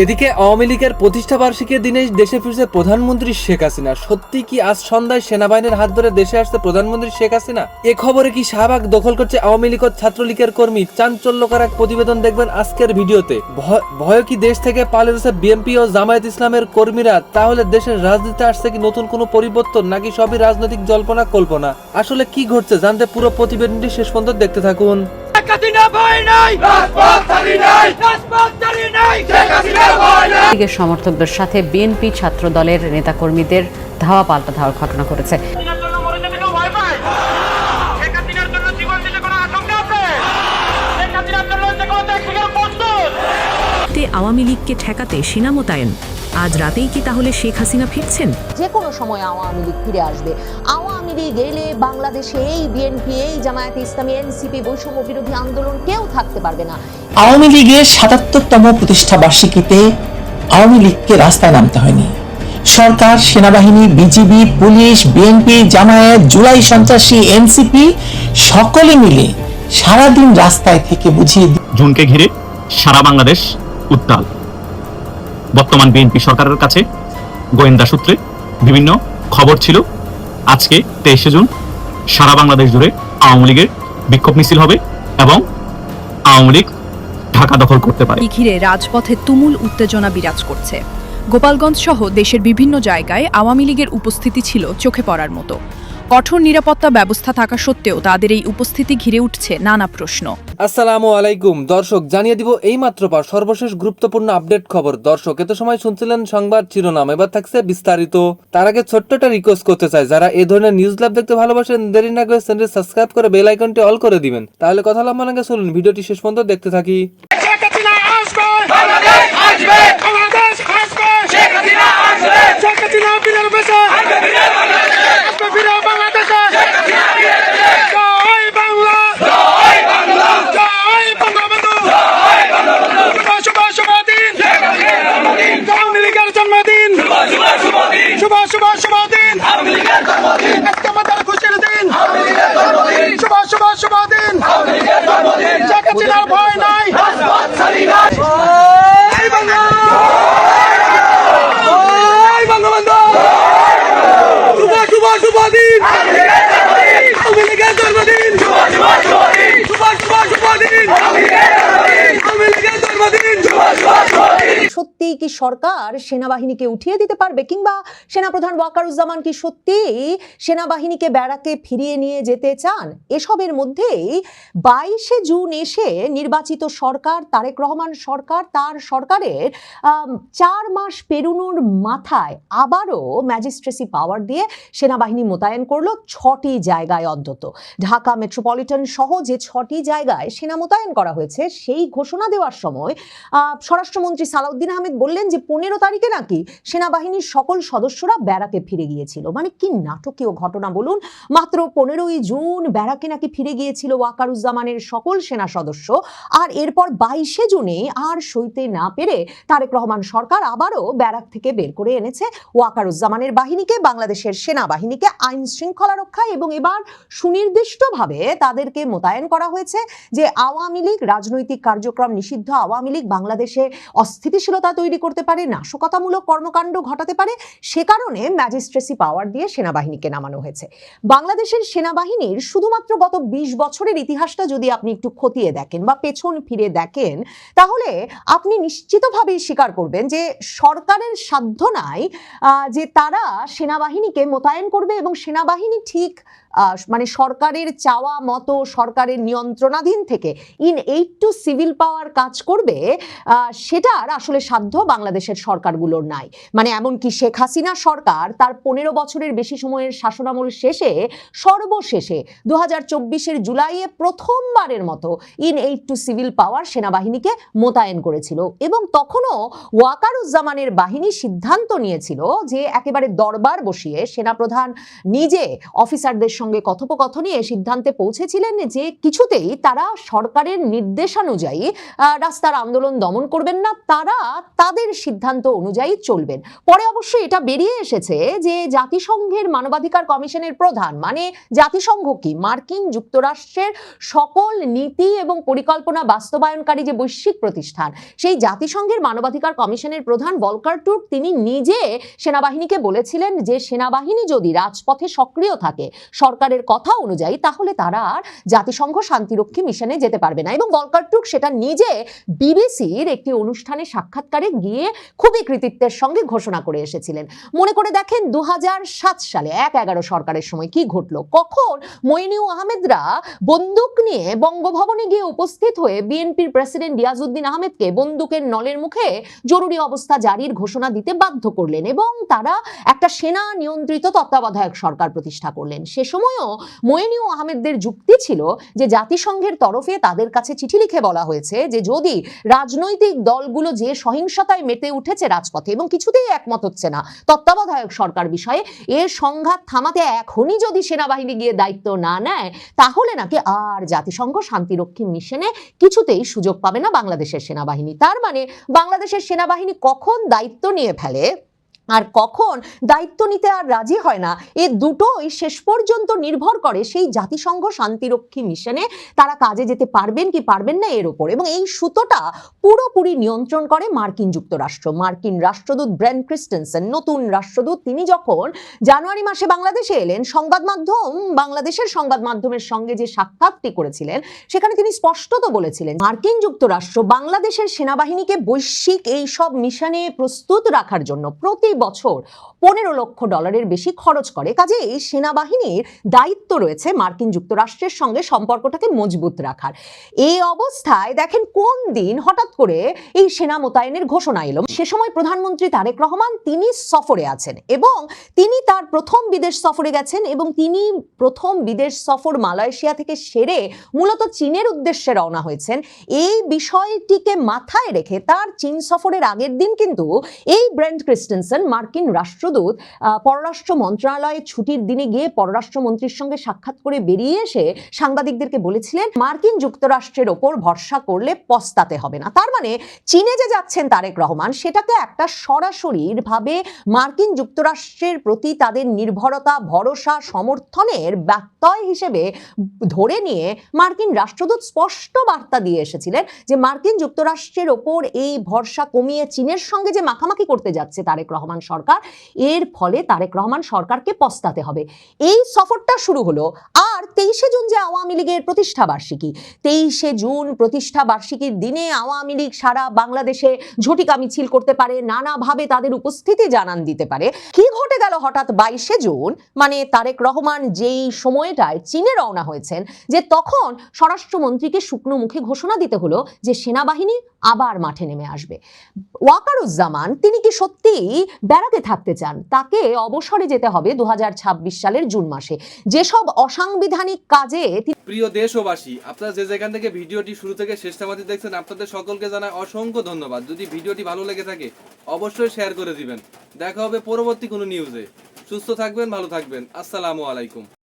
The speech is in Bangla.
এদিকে আওয়ামী লীগের প্রতিষ্ঠা বার্ষিকীর দিনে দেশে ফিরছে প্রধানমন্ত্রী শেখ হাসিনা। সত্যি কি আজ সন্ধ্যায় সেনাবাহিনীর হাত ধরে দেশে আসছে প্রধানমন্ত্রী শেখ হাসিনা? এ খবরে কি শাহবাগ দখল করছে আওয়ামী লীগ ও ছাত্রলীগের কর্মী? চাঞ্চল্যকর এক প্রতিবেদন দেখবেন আজকের ভিডিওতে। ভয় কি দেশ থেকে পালিয়েছে বিএনপি ও জামায়াত ইসলামের কর্মীরা? তাহলে দেশের রাজনীতিতে আসছে কি নতুন কোনো পরিবর্তন, নাকি সবই রাজনৈতিক জল্পনা কল্পনা? আসলে কি ঘটছে জানতে পুরো প্রতিবেদনটি শেষ পর্যন্ত দেখতে থাকুন। লীগের সমর্থকদের সাথে বিএনপি ছাত্র দলের নেতাকর্মীদের ধাওয়া পাল্টা ধাওয়ার ঘটনা ঘটেছে। আওয়ামী লীগকে ঠেকাতে সেনা মোতায়েন। আজ রাতেই কি তাহলে শেখ হাসিনা ফিরছেন? যে কোনো সময় আওয়ামী লীগ ফিরে আসবে। আওয়ামী লীগ এলে বাংলাদেশে এই বিএনপি, এই জামায়াতে ইসলামী, এনসিপি, বৈষম্য বিরোধী আন্দোলন কেউ থাকতে পারবে না। আওয়ামী লীগের ৭৭তম প্রতিষ্ঠা বার্ষিকীতে আওয়ামী লীগকে রাস্তায় নামতে হয়নি। সরকার, সেনাবাহিনী, BGB, police, BNP, Jamaat, July সন্ত্রাসী, এনসিপি সকলে মিলে সারাদিন রাস্তায় থেকে বুঝিয়ে জুনকে ঘিরে সারা বাংলাদেশ উত্তাল। বর্তমান বিএনপি সরকারের কাছে গোয়েন্দা সূত্রে বিভিন্ন খবর ছিল আজকে 23শে জুন সারা বাংলাদেশ জুড়ে আওয়ামী লীগের বিক্ষোভ মিছিল হবে এবং আওয়ামী লীগ ঢাকা দখল করতে পারে। ঘিরে রাজপথে তুমুল উত্তেজনা বিরাজ করছে। গোপালগঞ্জ সহ দেশের বিভিন্ন জায়গায় আওয়ামী লীগের উপস্থিতি ছিল চোখে পড়ার মতো। কঠোর নিরাপত্তা ব্যবস্থা থাকা সত্ত্বেও তাদের এই উপস্থিতি ঘিরে উঠছে নানা প্রশ্ন। আসসালামু আলাইকুম দর্শক, জানিয়ে দিব এই মাত্র পাওয়া সর্বশেষ গুরুত্বপূর্ণ আপডেট খবর। দর্শক, এত সময় শুনছিলেন সংবাদ শিরোনাম, এবার থাকছে বিস্তারিত। তার আগে ছোট্ট একটা রিকোয়েস্ট করতে চাই, যারা এই ধরনের নিউজ ল্যাব দেখতে ভালোবাসেন দেরি না করে চ্যানেলটি সাবস্ক্রাইব করে বেল আইকনটি অল করে দিবেন। তাহলে কথা লম্বা না করে চলুন ভিডিওটি শেষ পর্যন্ত দেখতে থাকি। সত্যি কি সরকার সেনাবাহিনীকে উঠিয়ে দিতে পারবে, কিংবা সেনাপ্রধান ওয়াকারুজ্জামান কি সত্যি সেনাবাহিনীকে ব্যারাকে ফিরিয়ে নিয়ে যেতে চান? এসবের মধ্যেই 22শে জুন এসে নির্বাচিত সরকার, তারেক রহমান সরকার, তার সরকারের 4 মাস পেরোনোর মাথায় আবারও ম্যাজিস্ট্রেসি পাওয়ার দিয়ে সেনাবাহিনী মোতায়েন করলো 6টি জায়গায়। অন্তত ঢাকা মেট্রোপলিটন সহ যে 6টি জায়গায় সেনা মোতায়েন করা হয়েছে, সেই ঘোষণা দেওয়ার সময় স্বরাষ্ট্রমন্ত্রী সালাউদ্দিন আহমেদ বললেন যে 15 তারিখে নাকি সেনাবাহিনীর সকল সদস্যরা ব্যারাকে ফিরে গিয়েছিল। মানে কি নাটকীয় ঘটনা বলুন! মাত্র 15ই জুন ব্যারাকে নাকি ফিরে গিয়েছিল ওয়াকারুজ্জামানের সকল সেনা সদস্য, আর এরপর 22শে জুনে আর সইতে না পেরে তারেক রহমান সরকার আবারও ব্যারাক থেকে বের করে এনেছে ওয়াকারুজ্জামানের বাহিনীকে, বাংলাদেশের সেনাবাহিনীকে আইন শৃঙ্খলা রক্ষায়, এবং এবার সুনির্দিষ্টভাবে তাদেরকে মোতায়েন করা হয়েছে যে আওয়ামী লীগ রাজনৈতিক কার্যক্রম নিষিদ্ধ, আওয়ামী লীগ বাংলাদেশে অস্থিতিশীলতা তৈরি করতে পারে, নাশকতামূলক কর্মকাণ্ড ঘটাতে পারে, সে কারণে ম্যাজিস্ট্রেসি পাওয়ার দিয়ে সেনাবাহিনীকে নামানো হয়েছে। বাংলাদেশের সেনাবাহিনীর শুধুমাত্র গত 20 বছরের ইতিহাসটা যদি আপনি একটু খতিয়ে দেখেন বা পেছন ফিরে দেখেন, তাহলে আপনি নিশ্চিতভাবেই স্বীকার করবেন যে সরকারের সাধ্য নাই যে তারা সেনাবাহিনীকে মোতায়েন করবে এবং সেনাবাহিনী ঠিক মানে সরকারের চাওয়া মতো সরকারের নিয়ন্ত্রণাধীন থেকে ইন এইড টু সিভিল পাওয়ার কাজ করবে, সেটার আসলে সাধ্য বাংলাদেশের সরকারগুলোর নাই। মানে এমনকি শেখ হাসিনা সরকার তার 15 বছরের বেশি সময়ের শাসনামল শেষে সর্বশেষে 2024-এর জুলাইয়ে প্রথমবারের মতো ইন এইড টু সিভিল পাওয়ার সেনাবাহিনীকে মোতায়েন করেছিল, এবং তখনও ওয়াকারুজ্জামানের বাহিনী সিদ্ধান্ত নিয়েছিল যে একেবারে দরবার বসিয়ে সেনাপ্রধান নিজে অফিসারদের সঙ্গে সঙ্গে কথোপকথনে এ সিদ্ধান্তে পৌঁছেছিলেন যে কিছুতেই তারা সরকারের নির্দেশানুযায়ী রাস্তার আন্দোলন দমন করবেন না, তারা তাদের সিদ্ধান্ত অনুযায়ী চলবেন। পরে অবশ্যই এটা বেরিয়ে এসেছে যে জাতিসংঘের মানবাধিকার কমিশনের প্রধান, মানে জাতিসংঘ কি মার্কিন যুক্তরাষ্ট্রের সকল নীতি এবং পরিকল্পনা বাস্তবায়নকারী যে বৈশ্বিক প্রতিষ্ঠান, সেই জাতিসংঘের মানবাধিকার কমিশনের প্রধান ভলকার টুর্ক তিনি নিজে সেনাবাহিনীকে বলেছিলেন যে সেনাবাহিনী যদি রাজপথে সক্রিয় থাকে সরকারের কথা অনুযায়ী, তাহলে তারা আর জাতিসংঘ শান্তিরক্ষী মিশনে যেতে পারবে না। এবং ভলকার টুর্ক সেটা নিজে বিবিসির একটি অনুষ্ঠানে সাক্ষাৎকারে গিয়ে খুবই কৃতিত্বের সঙ্গে ঘোষণা করে এসেছিলেন। মনে করে দেখেন 2007 সালে 1/11 সরকারের সময় কি ঘটলো, কখন মইনু আহমেদরা বন্দুক নিয়ে বঙ্গভবনে গিয়ে উপস্থিত হয়ে বিএনপির প্রেসিডেন্ট ইয়াজউদ্দিন আহমেদকে বন্দুকের নলের মুখে জরুরি অবস্থা জারির ঘোষণা দিতে বাধ্য করলেন এবং তারা একটা সেনা নিয়ন্ত্রিত তত্ত্বাবধায়ক সরকার প্রতিষ্ঠা করলেন। সে সময়ও মইনু আহমেদদের যুক্তি ছিল যে জাতিসংঘের তরফে তাদের কাছে চিঠি লিখে বলা হয়েছে যে যদি রাজনৈতিক দলগুলো যে সহিংসতায় মেতে উঠেছে রাজপথে এবং কিছুতেই একমত হচ্ছে না তত্ত্বাবধায়ক সরকার বিষয়ে, এর সংঘাত থামাতে এখনই যদি সেনাবাহিনী গিয়ে দায়িত্ব না নেয় তাহলে নাকি আর জাতিসংঘ শান্তিরক্ষী মিশনে কিছুতেই সুযোগ পাবে না বাংলাদেশের সেনাবাহিনী। তার মানে বাংলাদেশের সেনাবাহিনী কখন দায়িত্ব নিয়ে ফেলে আর কখন দায়িত্ব নিতে আর রাজি হয় না, এ দুটোই শেষ পর্যন্ত নির্ভর করে সেই জাতিসংঘ শান্তিরক্ষী মিশনে তারা কাজে যেতে পারবেন কি পারবেন না এর উপর। এবং এই সুতোটা পুরোপুরি নিয়ন্ত্রণ করে মার্কিন যুক্তরাষ্ট্র। মার্কিন রাষ্ট্রদূত ব্রেন ক্রিস্টেনসেন, নতুন রাষ্ট্রদূত, তিনি যখন জানুয়ারি মাসে বাংলাদেশে এলেন, বাংলাদেশের সংবাদ মাধ্যমের সঙ্গে যে সাক্ষাৎটি করেছিলেন সেখানে তিনি স্পষ্টত বলেছিলেন মার্কিন যুক্তরাষ্ট্র বাংলাদেশের সেনাবাহিনীকে বৈশ্বিক এই সব মিশনে প্রস্তুত রাখার জন্য প্রতি বছর $15 লক্ষ বেশি খরচ করে। কাজেই সেনাবাহিনীর দায়িত্ব রয়েছে মার্কিন যুক্তরাষ্ট্রের সঙ্গে সম্পর্কটাকে মজবুত রাখার। এই অবস্থায় দেখেন কোন দিন হঠাৎ করে এই সেনা মোতায়েনের ঘোষণা এলো। সে সময় প্রধানমন্ত্রী তারেক রহমান তিনি সফরে আছেন এবং তিনি তার প্রথম বিদেশ সফরে গেছেন এবং তিনি প্রথম বিদেশ সফর মালয়েশিয়া থেকে সেরে মূলত চীনের উদ্দেশ্যে রওনা হয়েছেন। এই বিষয়টিকে মাথায় রেখে তার চীন সফরের আগের দিন কিন্তু এই ব্রেন ক্রিস্টেনসেন মার্কিন রাষ্ট্রদূত পররাষ্ট্র মন্ত্রণালয়ে ছুটির দিনে গিয়ে পররাষ্ট্রমন্ত্রীর সঙ্গে সাক্ষাৎ করে বেরিয়ে এসে সাংবাদিকদেরকে বলেছিলেন মার্কিন যুক্তরাষ্ট্রের ওপর ভরসা করলে পস্তাতে হবে না। তার মানে চীনে যে যাচ্ছেন তারেক রহমান সেটাকে একটা সরাসরি ভাবে মার্কিন যুক্তরাষ্ট্রের প্রতি তাদের নির্ভরতা, ভরসা, সমর্থনের ব্যত্যয় হিসেবে ধরে নিয়ে মার্কিন রাষ্ট্রদূত স্পষ্ট বার্তা দিয়ে এসেছিলেন যে মার্কিন যুক্তরাষ্ট্রের ওপর এই ভরসা কমিয়ে চীনের সঙ্গে যে মাখামাখি করতে যাচ্ছে তারেক রহমান সরকার, এর ফলে তারেক রহমান সরকারকে পস্তাতে হবে। এই সফরটা শুরু হলো। আর 23শে জুন যে আওয়ামী লীগের প্রতিষ্ঠা বার্ষিকী, 23শে জুন প্রতিষ্ঠা বার্ষিকীর দিনে আওয়ামী লীগ সারা বাংলাদেশে ঝটিকা মিছিল করতে পারে, নানাভাবে তাদের উপস্থিতি জানান দিতে পারে। কি ঘটে গেল হঠাৎ 22শে জুন, মানে তারেক রহমান যেই সময়টায় চীনে রওনা হয়েছেন, যে তখন স্বরাষ্ট্রমন্ত্রীকে শুকনো মুখে ঘোষণা দিতে হলো যে সেনাবাহিনী আবার মাঠে নেমে আসবে। ওয়াকারুজ্জামান তিনি কি সত্যি ব্যারাকে থাকতে চান? তাকে অবসরে যেতে হবে 2026 সালের জুন মাসে। যেসব অসাংবিধানিক কাজে প্রিয় দেশবাসী, আপনারা যে যেখান থেকে ভিডিওটি শুরু থেকে শেষ পর্যন্ত দেখছেন, আপনাদের সকলকে জানাই অসংখ্য ধন্যবাদ। যদি ভিডিওটি ভালো লেগে থাকে অবশ্যই শেয়ার করে দিবেন। দেখা হবে পরবর্তী কোনো নিউজে। সুস্থ থাকবেন, ভালো থাকবেন। আসসালামু আলাইকুম।